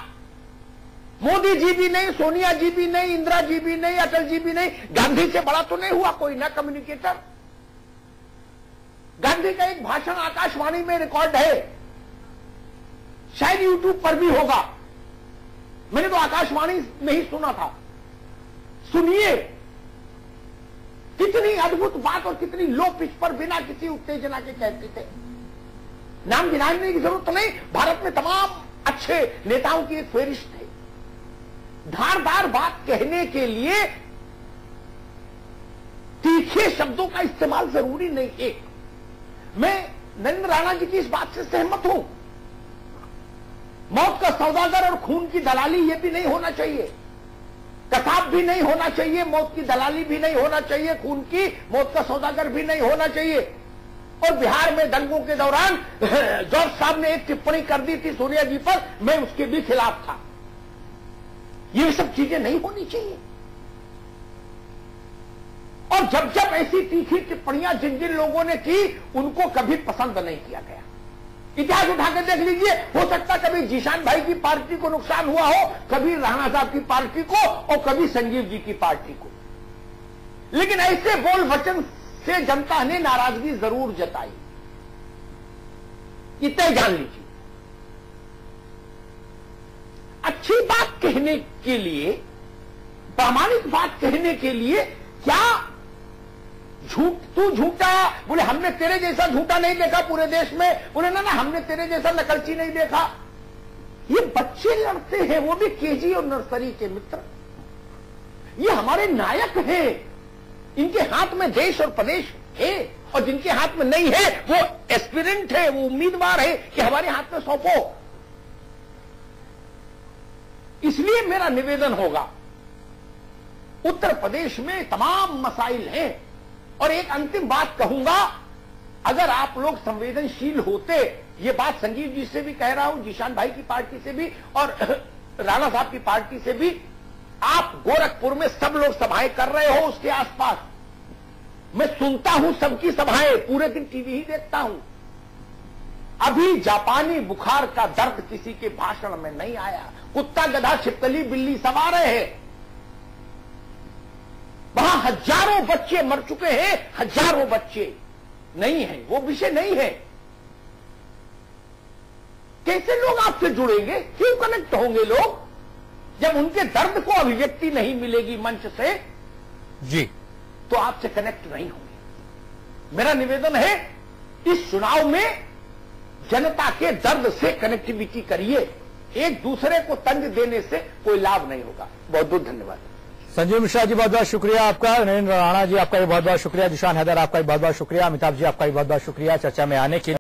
मोदी जी भी नहीं, सोनिया जी भी नहीं, इंदिरा जी भी नहीं, अटल जी भी नहीं, गांधी से बड़ा तो नहीं हुआ कोई ना कम्युनिकेटर। गांधी का एक भाषण आकाशवाणी में रिकॉर्ड है, शायद यूट्यूब पर भी होगा, मैंने तो आकाशवाणी में ही सुना था। सुनिए, कितनी अद्भुत बात और कितनी लो पिच पर बिना किसी उत्तेजना के कहते थे। नाम गिनाने की जरूरत नहीं, भारत में तमाम अच्छे नेताओं की एक फेरिस्त है। धारदार बात कहने के लिए तीखे शब्दों का इस्तेमाल जरूरी नहीं। एक, मैं नरेंद्र राणा जी की इस बात से सहमत हूं, मौत का सौदागर और खून की दलाली ये भी नहीं होना चाहिए, कसाब भी नहीं होना चाहिए, मौत की दलाली भी नहीं होना चाहिए, खून की मौत का सौदागर भी नहीं होना चाहिए। और बिहार में दंगों के दौरान जॉर्ज साहब ने एक टिप्पणी कर दी थी सोनिया जी पर, मैं उसके भी खिलाफ था। ये सब चीजें नहीं होनी चाहिए। और जब जब ऐसी तीखी टिप्पणियां जिन जिन लोगों ने की, उनको कभी पसंद नहीं किया गया। इतिहास उठाकर देख लीजिए, हो सकता कभी जीशान भाई की पार्टी को नुकसान हुआ हो, कभी राणा साहब की पार्टी को, और कभी संजीव जी की पार्टी को। लेकिन ऐसे बोल वचन से जनता ने नाराजगी जरूर जताई, इतना जान लीजिए। अच्छी बात कहने के लिए, प्रामाणिक बात कहने के लिए क्या तू झूठा, बोले हमने तेरे जैसा झूठा नहीं देखा पूरे देश में, बोले ना हमने तेरे जैसा नकलची नहीं देखा। ये बच्चे लड़ते हैं, वो भी केजी और नर्सरी के मित्र। ये हमारे नायक हैं, इनके हाथ में देश और प्रदेश है, और जिनके हाथ में नहीं है वो एस्पिरेंट है, वो उम्मीदवार है कि हमारे हाथ में सौंपो। इसलिए मेरा निवेदन होगा, उत्तर प्रदेश में तमाम मसाइल हैं, और एक अंतिम बात कहूंगा, अगर आप लोग संवेदनशील होते, ये बात संजीव जी से भी कह रहा हूं, जिशान भाई की पार्टी से भी और राणा साहब की पार्टी से भी, आप गोरखपुर में सब लोग सभाएं कर रहे हो, उसके आसपास मैं सुनता हूं सबकी सभाएं, पूरे दिन टीवी ही देखता हूं। अभी जापानी बुखार का दर्द किसी के भाषण में नहीं आया। कुत्ता गधा छिपकली बिल्ली सब आ रहे हैं, वहां हजारों बच्चे मर चुके हैं, हजारों बच्चे नहीं है, वो विषय नहीं है। कैसे लोग आपसे जुड़ेंगे, क्यों कनेक्ट होंगे लोग, जब उनके दर्द को अभिव्यक्ति नहीं मिलेगी मंच से जी, तो आपसे कनेक्ट नहीं होंगे। मेरा निवेदन है, इस चुनाव में जनता के दर्द से कनेक्टिविटी करिए, एक दूसरे को तंज देने से कोई लाभ नहीं होगा। बहुत बहुत धन्यवाद। संजीव मिश्रा जी बहुत बहुत शुक्रिया आपका, नरेंद्र राणा जी आपका भी बहुत बहुत शुक्रिया, जिशान हैदर आपका भी बहुत बहुत शुक्रिया, अमिताभ जी आपका भी बहुत बहुत शुक्रिया चर्चा में आने के लिए।